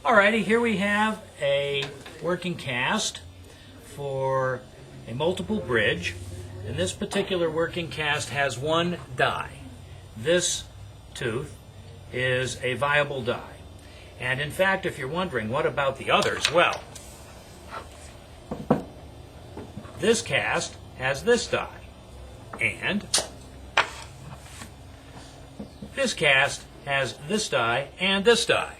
Alrighty, here we have a working cast for a multiple bridge. And this particular working cast has one die. This tooth is a viable die. And in fact, if you're wondering, what about the others? Well, this cast has this die. And this cast has this die and this die.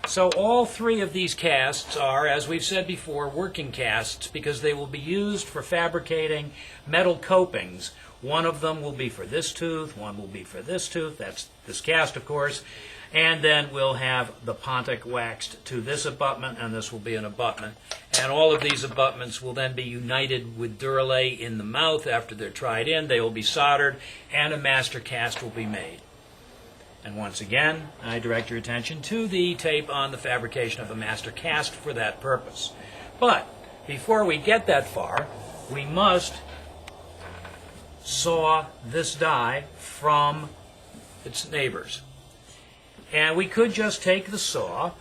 So all three of these casts are, as we've said before, working casts because they will be used for fabricating metal copings. One of them will be for this tooth, one will be for this tooth, that's this cast of course, and then we'll have the Pontic waxed to this abutment, and this will be an abutment. And all of these abutments will then be united with Duralay in the mouth after they're tried in. They will be soldered, and a master cast will be made. And once again, I direct your attention to the tape on the fabrication of a master cast for that purpose. But before we get that far, we must saw this die from its neighbors. And we could just take the saw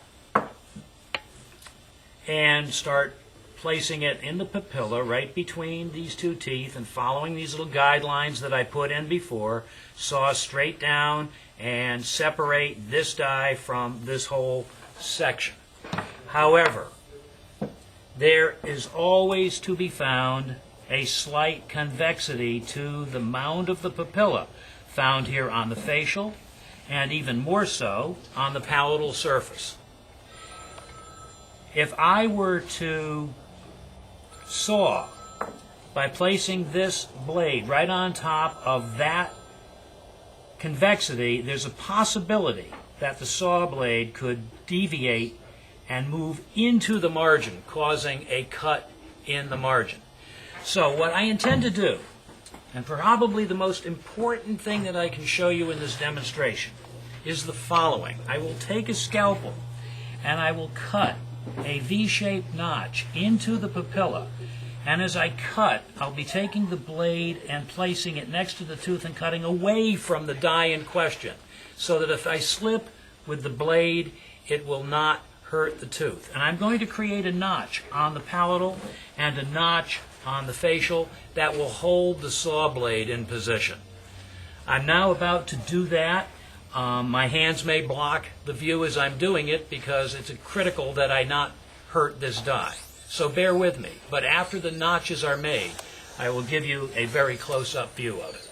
and start placing it in the papilla right between these two teeth and following these little guidelines that I put in before, saw straight down and separate this die from this whole section. However, there is always to be found a slight convexity to the mound of the papilla, found here on the facial and even more so on the palatal surface. If I were to saw by placing this blade right on top of that convexity, there's a possibility that the saw blade could deviate and move into the margin, causing a cut in the margin. So what I intend to do, and probably the most important thing that I can show you in this demonstration, is the following. I will take a scalpel and I will cut a V-shaped notch into the papilla, and as I cut, I'll be taking the blade and placing it next to the tooth and cutting away from the die in question, so that if I slip with the blade, it will not hurt the tooth. And I'm going to create a notch on the palatal and a notch on the facial that will hold the saw blade in position. I'm now about to do that. My hands may block the view as I'm doing it because it's critical that I not hurt this die. So bear with me. But after the notches are made, I will give you a very close-up view of it.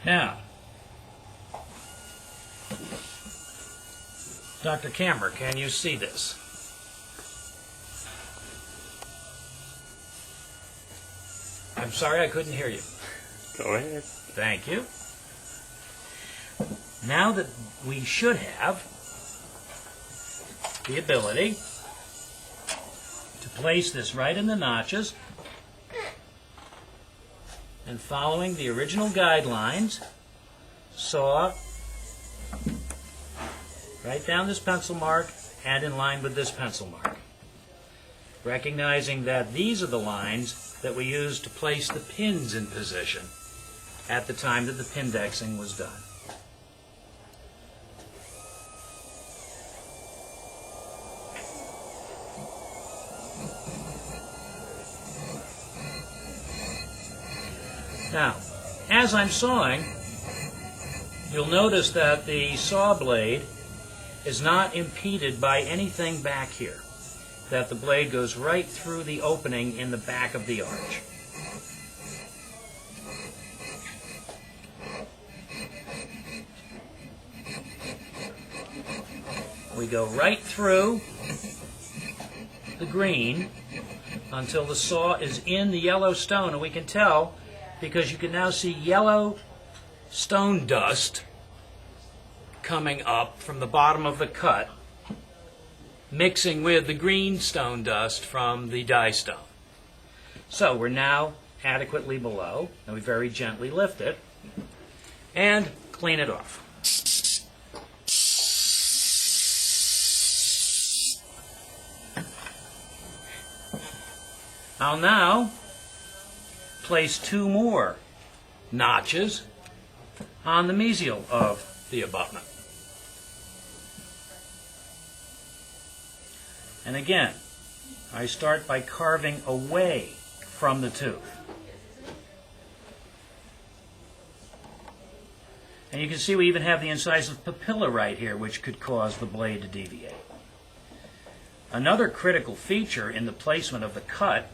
Now, Dr. Kammer, can you see this? I'm sorry, I couldn't hear you. Go ahead. Thank you. Now that we should have the ability to place this right in the notches, and following the original guidelines, saw right down this pencil mark and in line with this pencil mark. Recognizing that these are the lines that we used to place the pins in position at the time that the pindexing was done. Now, as I'm sawing, you'll notice that the saw blade is not impeded by anything back here, that the blade goes right through the opening in the back of the arch. We go right through the green until the saw is in the yellow stone, and we can tell because you can now see yellow stone dust coming up from the bottom of the cut, mixing with the green stone dust from the die stone. So we're now adequately below, and we very gently lift it and clean it off. I'll now place 2 more notches on the mesial of the abutment. And again, I start by carving away from the tooth. And you can see we even have the incisive papilla right here, which could cause the blade to deviate. Another critical feature in the placement of the cut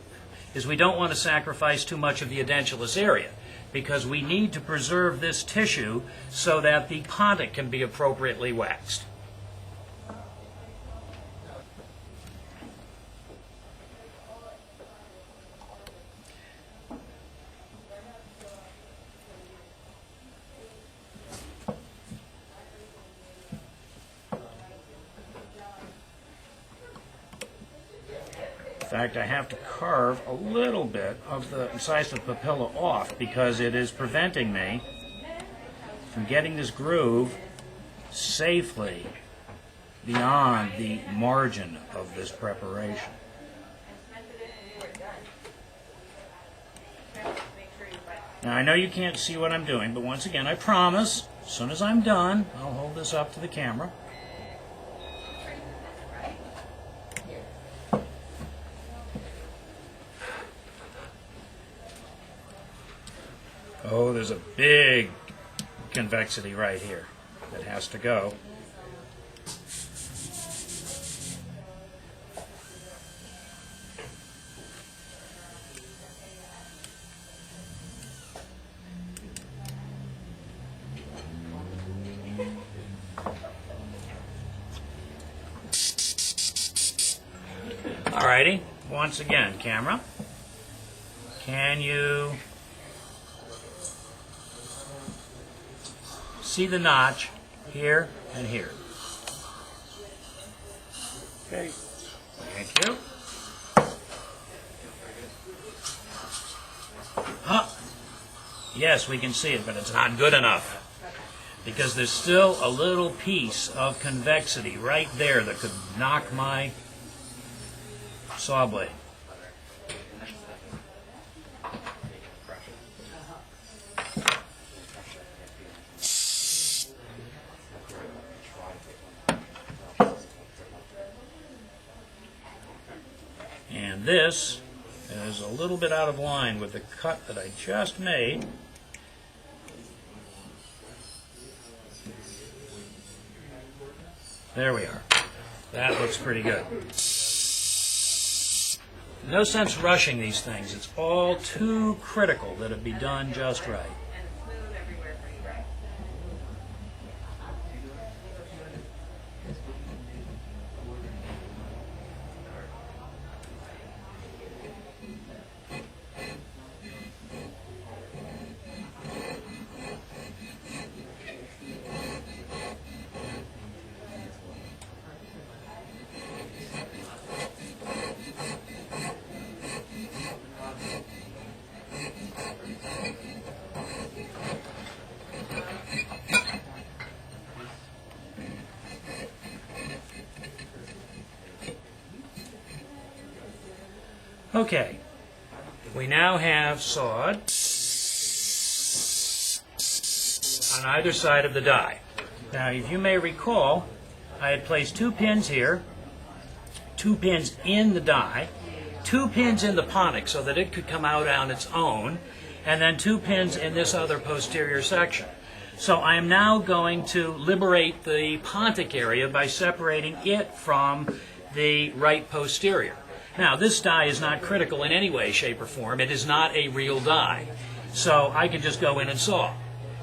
is we don't want to sacrifice too much of the edentulous area, because we need to preserve this tissue so that the pontic can be appropriately waxed. In fact, I have to carve a little bit of the incisive papilla off because it is preventing me from getting this groove safely beyond the margin of this preparation. Now, I know you can't see what I'm doing, but once again, I promise, as soon as I'm done, I'll hold this up to the camera. Oh, there's a big convexity right here that has to go. Alrighty, once again, camera, can you see the notch here and here? Okay. Thank you. Huh. Yes, we can see it, but it's not good enough because there's still a little piece of convexity right there that could knock my saw blade. And this is a little bit out of line with the cut that I just made. There we are. That looks pretty good. No sense rushing these things. It's all too critical that it be done just right. Okay, we now have sawed on either side of the die. Now, if you may recall, I had placed 2 pins here, 2 pins in the die, 2 pins in the pontic so that it could come out on its own, and then 2 pins in this other posterior section. So I am now going to liberate the pontic area by separating it from the right posterior. Now, this die is not critical in any way, shape, or form. It is not a real die. So I can just go in and saw.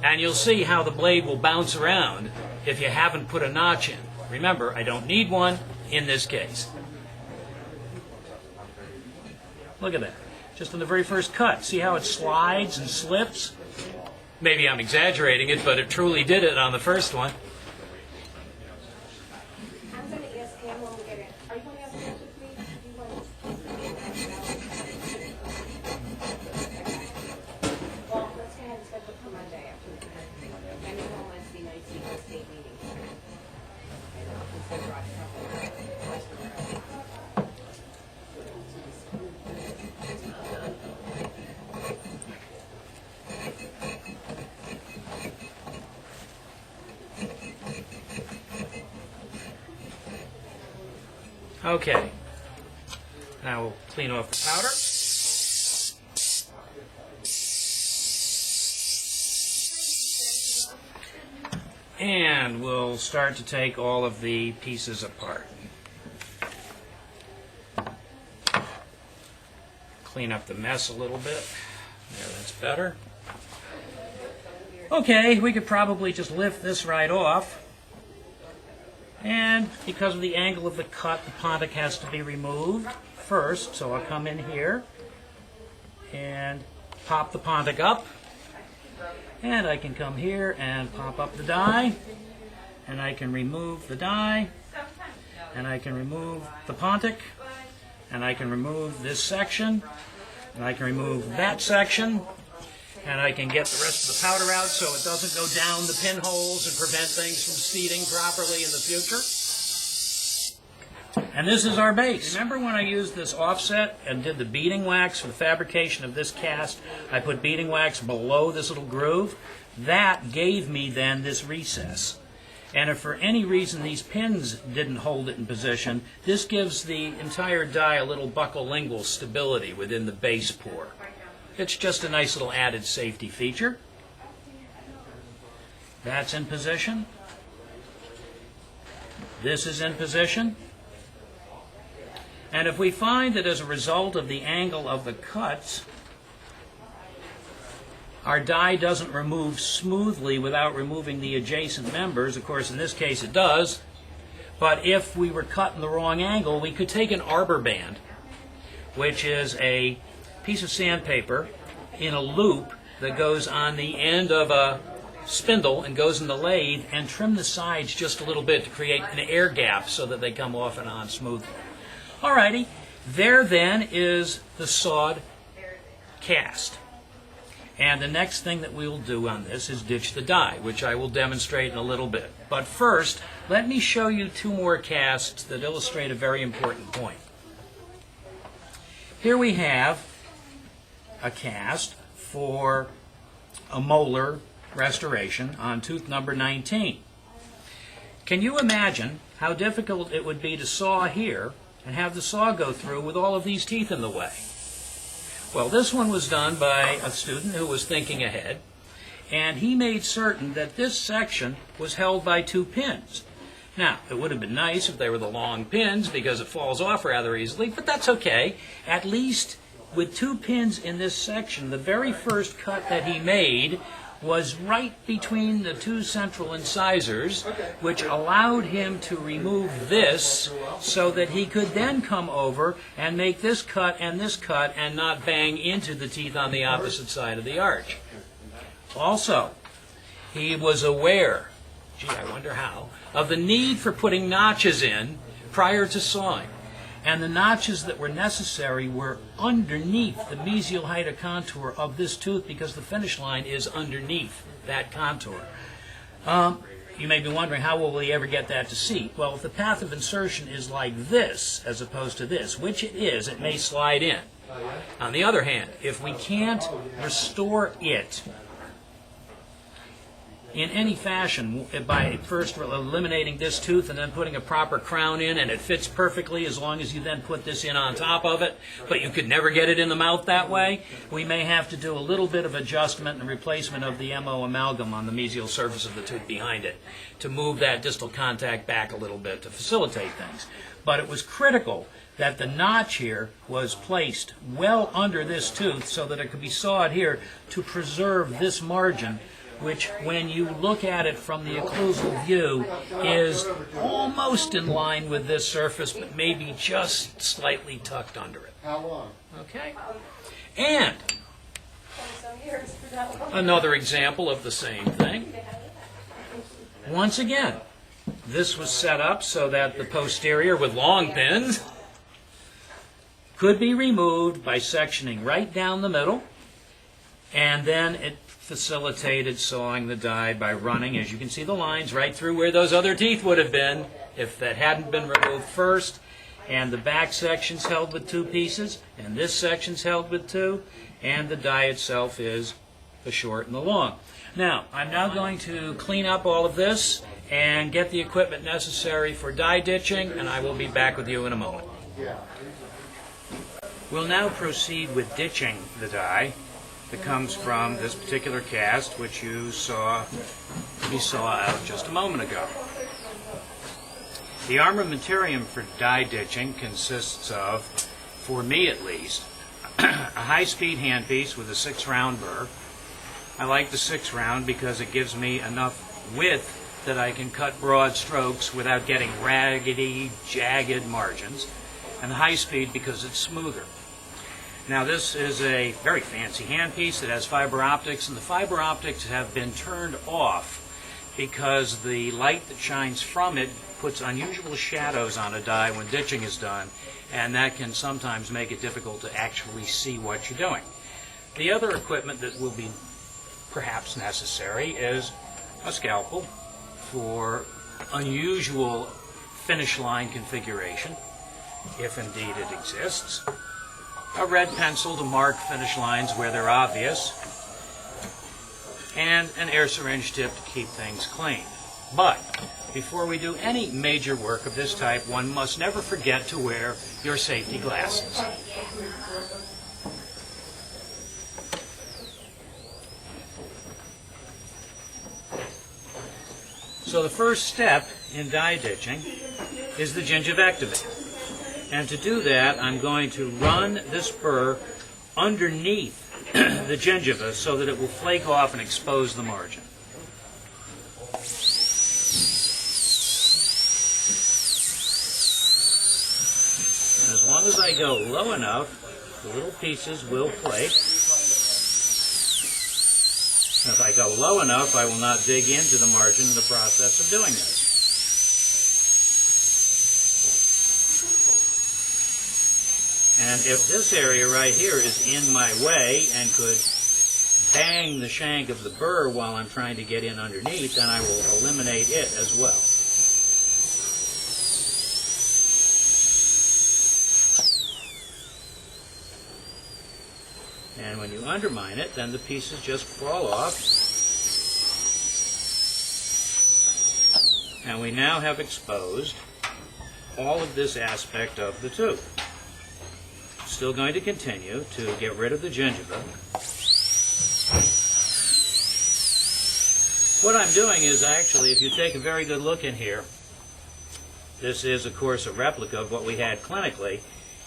And you'll see how the blade will bounce around if you haven't put a notch in. Remember, I don't need one in this case. Look at that. Just in the very first cut. See how it slides and slips? Maybe I'm exaggerating it, but it truly did it on the first one. I'm going to ask him when we get in. Are you going to ask him to please? Do you want Well, let's go ahead and schedule it for Monday after the and then on Wednesday night, see the state meeting. Okay. Now we'll clean off the powder. And we'll start to take all of the pieces apart. Clean up the mess a little bit. There, that's better. Okay, we could probably just lift this right off. And because of the angle of the cut, the pontic has to be removed first. So I'll come in here and pop the pontic up. And I can come here and pop up the die. And I can remove the die. And I can remove the pontic. And I can remove this section. And I can remove that section. And I can get the rest of the powder out so it doesn't go down the pinholes and prevent things from seating properly in the future. And this is our base. Remember when I used this offset and did the beading wax for the fabrication of this cast? I put beading wax below this little groove. That gave me then this recess. And if for any reason these pins didn't hold it in position, this gives the entire die a little buccolingual stability within the base pour. It's just a nice little added safety feature. That's in position. This is in position. And if we find that as a result of the angle of the cuts, our die doesn't remove smoothly without removing the adjacent members, of course in this case it does, but if we were cut in the wrong angle, we could take an arbor band, which is a piece of sandpaper in a loop that goes on the end of a spindle and goes in the lathe, and trim the sides just a little bit to create an air gap so that they come off and on smoothly. Alrighty, there then is the sawed cast. And the next thing that we will do on this is ditch the die, which I will demonstrate in a little bit. But first, let me show you two more casts that illustrate a very important point. Here we have a cast for a molar restoration on tooth number 19. Can you imagine how difficult it would be to saw here and have the saw go through with all of these teeth in the way? Well, this one was done by a student who was thinking ahead, and he made certain that this section was held by two pins. Now, it would have been nice if they were the long pins because it falls off rather easily, but that's okay. At least with two pins in this section, the very first cut that he made was right between the two central incisors, which allowed him to remove this so that he could then come over and make this cut and not bang into the teeth on the opposite side of the arch. Also, he was aware, gee, I wonder how, of the need for putting notches in prior to sawing. And the notches that were necessary were underneath the mesial height of contour of this tooth because the finish line is underneath that contour. You may be wondering, how will we ever get that to seat? Well, if the path of insertion is like this as opposed to this, which it is, it may slide in. On the other hand, if we can't restore it in any fashion by first eliminating this tooth and then putting a proper crown in, and it fits perfectly as long as you then put this in on top of it, but you could never get it in the mouth that way, we may have to do a little bit of adjustment and replacement of the MO amalgam on the mesial surface of the tooth behind it to move that distal contact back a little bit to facilitate things. But it was critical that the notch here was placed well under this tooth so that it could be sawed here to preserve this margin which when you look at it from the occlusal view is almost in line with this surface, but maybe just slightly tucked under it. How long? Okay? And Some years for that one. another example of the same thing. Once again, this was set up so that the posterior with long pins could be removed by sectioning right down the middle, and then it facilitated sawing the die by running, as you can see, the lines right through where those other teeth would have been if that hadn't been removed first. And the back section's held with 2 pieces, and this section's held with 2, and the die itself is the short and the long. Now, I'm now going to clean up all of this and get the equipment necessary for die ditching, and I will be back with you in a moment. Yeah. We'll now proceed with ditching the die that comes from this particular cast, which you saw me saw out just a moment ago. The armamentarium for die ditching consists of, for me at least, a high-speed handpiece with a 6-round burr. I like the 6-round because it gives me enough width that I can cut broad strokes without getting raggedy, jagged margins, and the high-speed because it's smoother. Now this is a very fancy handpiece that has fiber optics, and the fiber optics have been turned off because the light that shines from it puts unusual shadows on a die when ditching is done, and that can sometimes make it difficult to actually see what you're doing. The other equipment that will be perhaps necessary is a scalpel for unusual finish line configuration, if indeed it exists, a red pencil to mark finish lines where they're obvious, and an air syringe tip to keep things clean. But before we do any major work of this type, one must never forget to wear your safety glasses. So the first step in die ditching is the gingivectomy. And to do that, I'm going to run this burr underneath the gingiva so that it will flake off and expose the margin. And as long as I go low enough, the little pieces will flake. And if I go low enough, I will not dig into the margin in the process of doing this. And if this area right here is in my way and could bang the shank of the burr while I'm trying to get in underneath, then I will eliminate it as well. And when you undermine it, then the pieces just fall off. And we now have exposed all of this aspect of the tooth. Still going to continue to get rid of the gingiva. What I'm doing is actually, if you take a very good look in here, this is of course a replica of what we had clinically.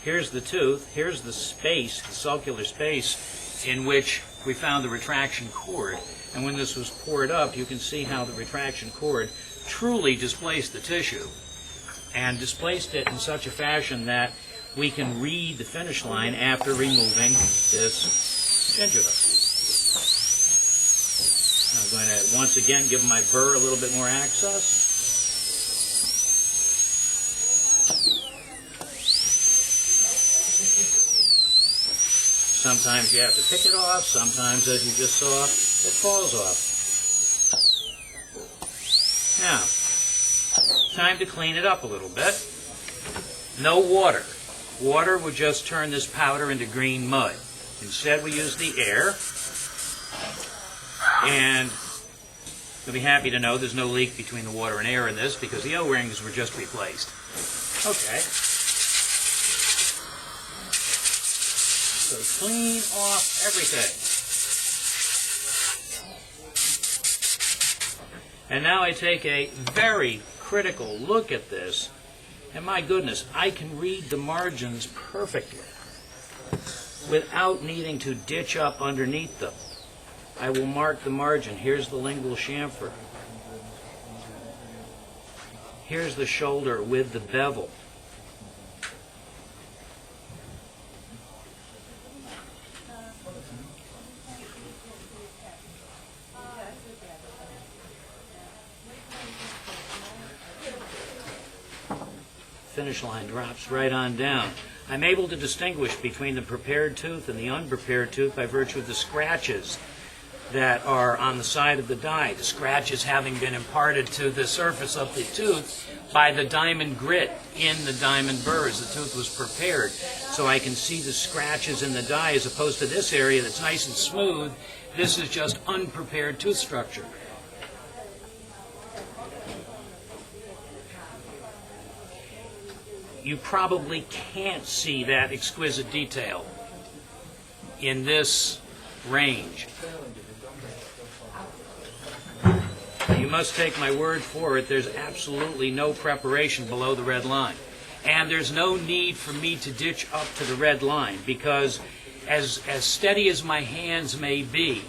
Here's the tooth, here's the space, the sulcular space in which we found the retraction cord. And when this was poured up, you can see how the retraction cord truly displaced the tissue, and displaced it in such a fashion that we can read the finish line after removing this gingiva. I'm going to once again give my burr a little bit more access. Sometimes you have to pick it off, sometimes, as you just saw, it falls off. Now, time to clean it up a little bit. No water. Water would just turn this powder into green mud. Instead, we use the air. And you'll be happy to know there's no leak between the water and air in this because the O-rings were just replaced. Okay. So clean off everything. And now I take a very critical look at this. And my goodness, I can read the margins perfectly without needing to ditch up underneath them. I will mark the margin. Here's the lingual chamfer. Here's the shoulder with the bevel. Finish line drops right on down. I'm able to distinguish between the prepared tooth and the unprepared tooth by virtue of the scratches that are on the side of the die. The scratches having been imparted to the surface of the tooth by the diamond grit in the diamond burr as the tooth was prepared. So I can see the scratches in the die as opposed to this area that's nice and smooth. This is just unprepared tooth structure. You probably can't see that exquisite detail in this range. You must take my word for it, there's absolutely no preparation below the red line. And there's no need for me to ditch up to the red line, because as steady as my hands may be,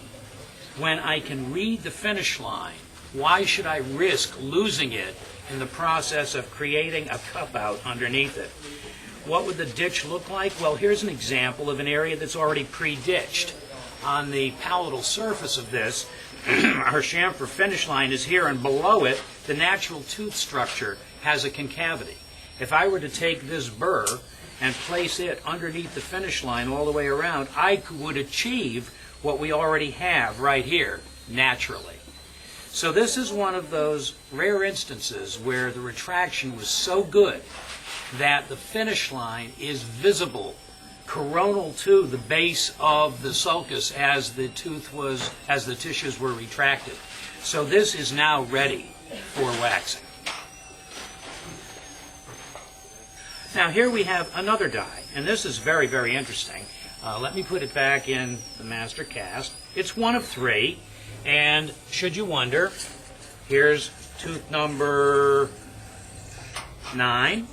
when I can read the finish line, why should I risk losing it in the process of creating a cup out underneath it? What would the ditch look like? Well, here's an example of an area that's already pre-ditched. On the palatal surface of this, our chamfer finish line is here, and below it, the natural tooth structure has a concavity. If I were to take this burr and place it underneath the finish line all the way around, I would achieve what we already have right here naturally. So this is one of those rare instances where the retraction was so good that the finish line is visible coronal to the base of the sulcus as the tissues were retracted. So this is now ready for waxing. Now here we have another die, and this is very, very interesting. Let me put it back in the master cast. It's one of three, and should you wonder, here's tooth number 9,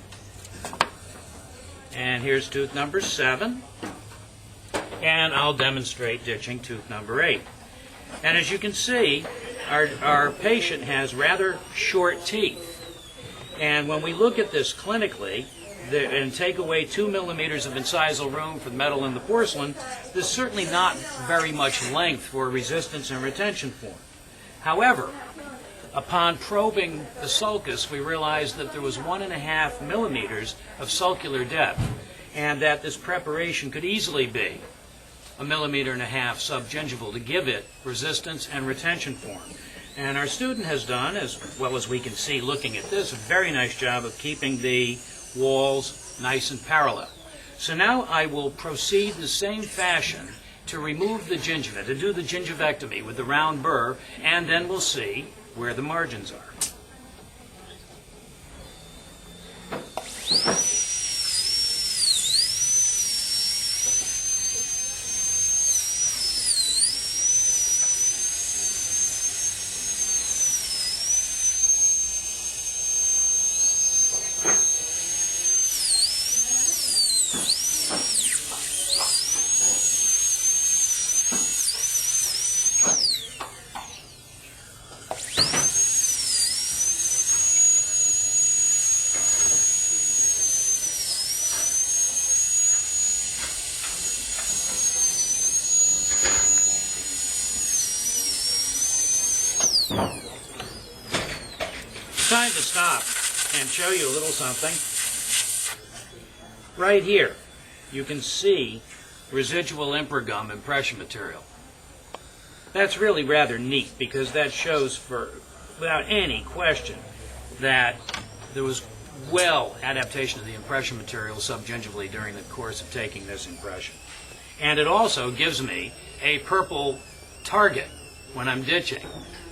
and here's tooth number 7, and I'll demonstrate ditching tooth number 8. And as you can see, our patient has rather short teeth, and when we look at this clinically, and take away 2 millimeters of incisal room for the metal and the porcelain, there's certainly not very much length for resistance and retention form. However, upon probing the sulcus, we realized that there was 1.5 millimeters of sulcular depth, and that this preparation could easily be 1.5 millimeters subgingival to give it resistance and retention form. And our student has done, as well as we can see looking at this, a very nice job of keeping the walls nice and parallel. So now I will proceed in the same fashion to remove the gingiva, to do the gingivectomy with the round burr, and then we'll see where the margins are. Time to stop and show you a little something. Right here, you can see residual Impergum impression material. That's really rather neat, because that shows without any question that there was adaptation of the impression material subgingivally during the course of taking this impression. And it also gives me a purple target when I'm ditching.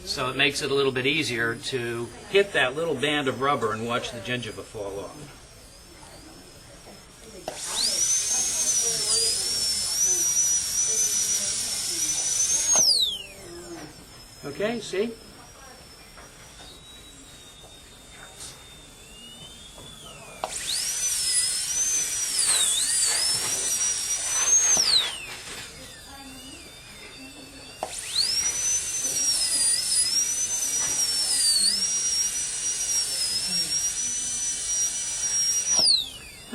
So it makes it a little bit easier to hit that little band of rubber and watch the gingiva fall off. Okay, see?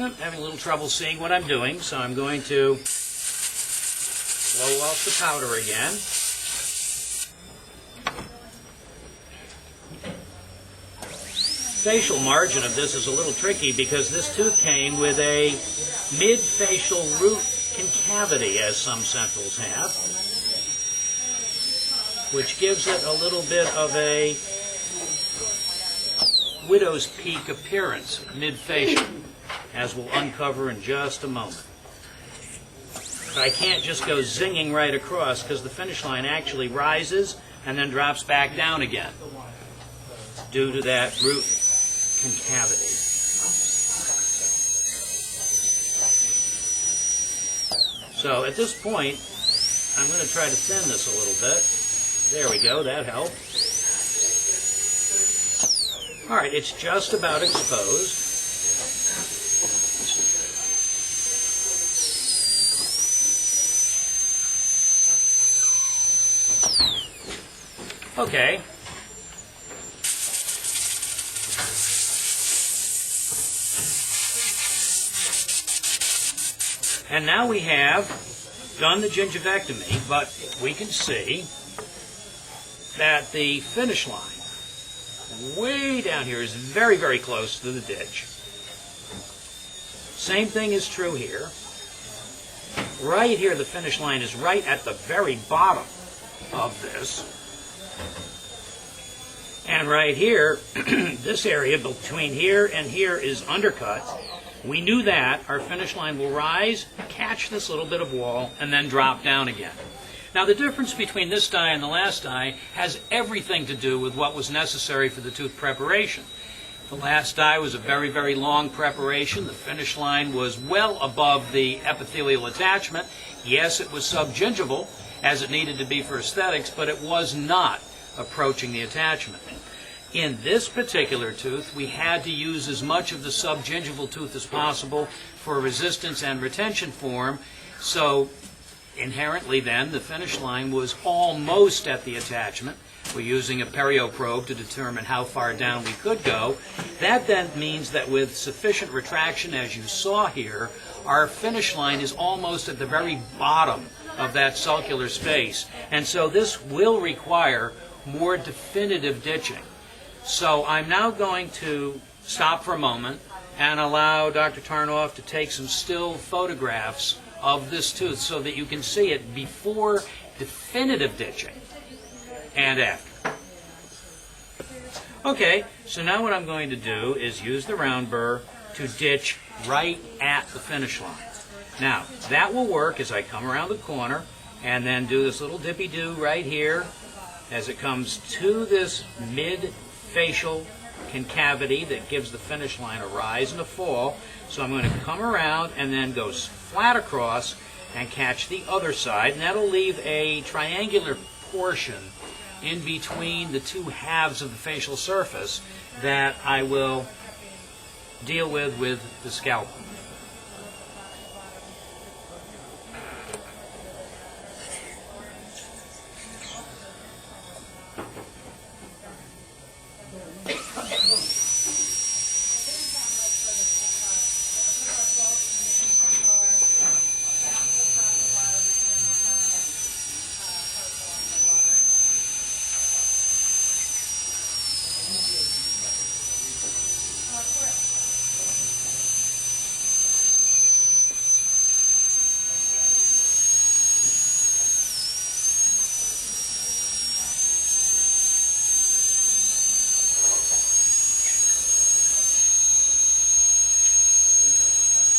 I'm having a little trouble seeing what I'm doing, so I'm going to blow off the powder again. Facial margin of this is a little tricky because this tooth came with a mid-facial root concavity, as some centrals have, which gives it a little bit of a widow's peak appearance mid-facial, as we'll uncover in just a moment. But I can't just go zinging right across because the finish line actually rises and then drops back down again due to that root concavity. So at this point, I'm going to try to thin this a little bit. There we go, that helped. All right, it's just about exposed. Okay. And now we have done the gingivectomy, but we can see that the finish line way down here is very, very close to the ditch. Same thing is true here. Right here, the finish line is right at the very bottom of this. And right here, this area between here and here is undercut. We knew that. Our finish line will rise, catch this little bit of wall, and then drop down again. Now, the difference between this die and the last die has everything to do with what was necessary for the tooth preparation. The last die was a very, very long preparation. The finish line was well above the epithelial attachment. Yes, it was subgingival, as it needed to be for aesthetics, but it was not approaching the attachment. In this particular tooth, we had to use as much of the subgingival tooth as possible for resistance and retention form, so inherently then the finish line was almost at the attachment. We're using a perio probe to determine how far down we could go. That then means that with sufficient retraction, as you saw here, our finish line is almost at the very bottom of that sulcular space, and so this will require more definitive ditching. So I'm now going to stop for a moment and allow Dr. Tarnoff to take some still photographs of this tooth so that you can see it before definitive ditching and after. Okay, so now what I'm going to do is use the round burr to ditch right at the finish line. Now, that will work as I come around the corner and then do this little dippy-do right here as it comes to this mid-facial concavity that gives the finish line a rise and a fall. So I'm going to come around and then go flat across and catch the other side, and that'll leave a triangular portion in between the two halves of the facial surface that I will deal with the scalpel.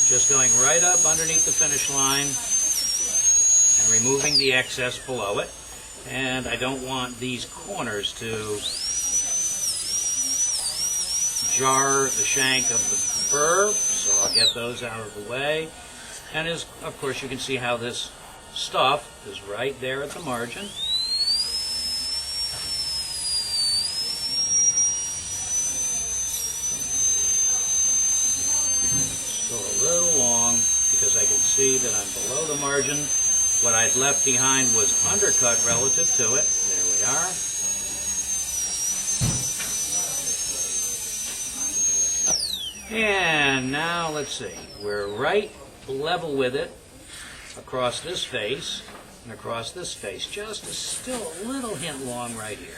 Just going right up underneath the finish line and removing the excess below it. And I don't want these corners to jar the shank of the burr, so I'll get those out of the way. And as, of course, you can see how this stuff is right there at the margin. A little long because I can see that I'm below the margin. What I'd left behind was undercut relative to it. There we are. And now let's see, we're right level with it across this face and across this face. Just still a little hint long right here.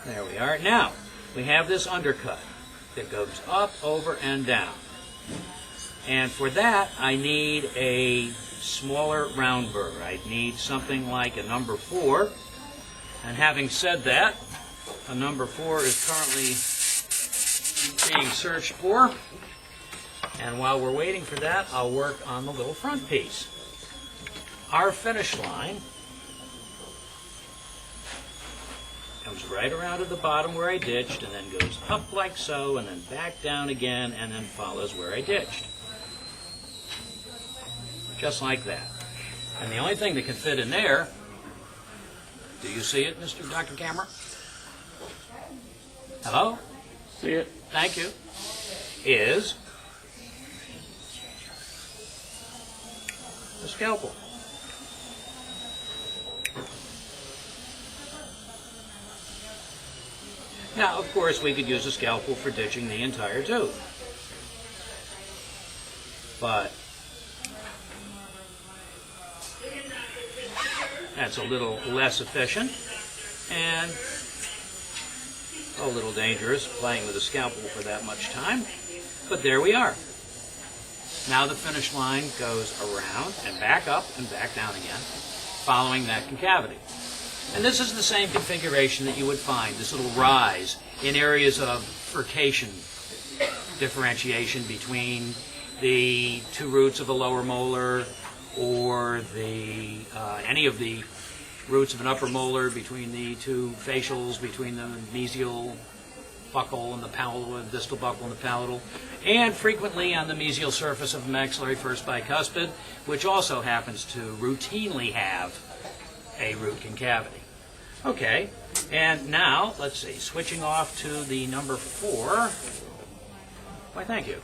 There we are. Now, we have this undercut that goes up, over, and down. And for that, I need a smaller round burr. I need something like a number 4. And having said that, a number 4 is currently being searched for. And while we're waiting for that, I'll work on the little front piece. Our finish line comes right around to the bottom where I ditched, and then goes up like so, and then back down again, and then follows where I ditched. Just like that. And the only thing that can fit in there, do you see it, Dr. Camera? Hello? See it? Thank you. Is a scalpel. Now, of course, we could use a scalpel for ditching the entire tooth. But that's a little less efficient and a little dangerous playing with a scalpel for that much time. But there we are. Now the finish line goes around and back up and back down again, following that concavity. And this is the same configuration that you would find, this little rise in areas of furcation differentiation between the two roots of a lower molar or any of the roots of an upper molar, between the two facials, between the mesial buccal and the palatal, and distal buccal and the palatal, and frequently on the mesial surface of the maxillary first bicuspid, which also happens to routinely have a root concavity. Okay, and now, let's see, switching off to the number 4. Why, thank you.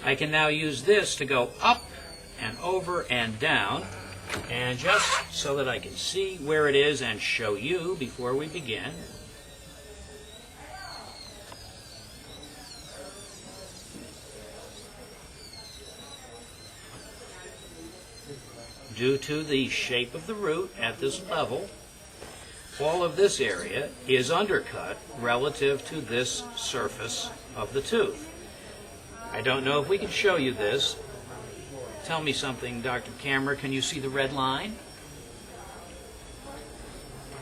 I can now use this to go up and over and down, and just so that I can see where it is and show you before we begin, due to the shape of the root at this level, all of this area is undercut relative to this surface of the tooth. I don't know if we can show you this. Tell me something, Dr. Camera. Can you see the red line?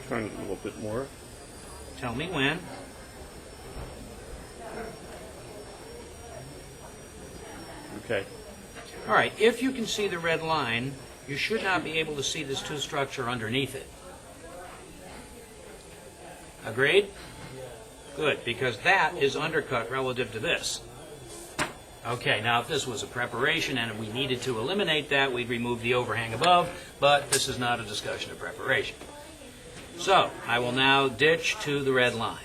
Turn it a little bit more. Tell me when. Okay. All right, if you can see the red line, you should not be able to see this tooth structure underneath it. Agreed? Good, because that is undercut relative to this. Okay, now if this was a preparation and we needed to eliminate that, we'd remove the overhang above, but this is not a discussion of preparation. So, I will now ditch to the red line.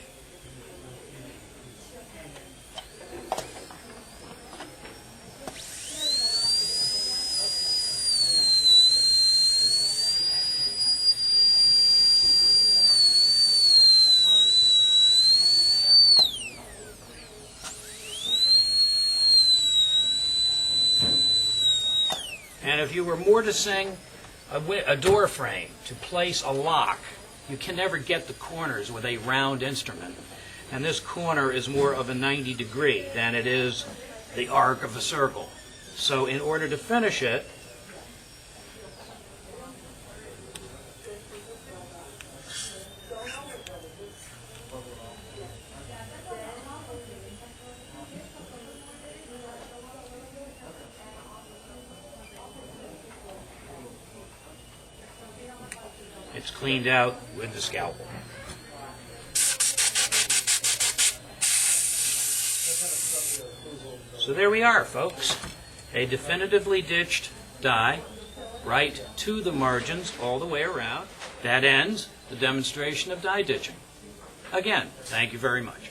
And if you were mortising a door frame to place a lock, you can never get the corners with a round instrument. And this corner is more of a 90 degree than it is the arc of a circle. So in order to finish it, it's cleaned out with the scalpel. So there we are, folks. A definitively ditched die right to the margins all the way around. That ends the demonstration of die ditching. Again, thank you very much.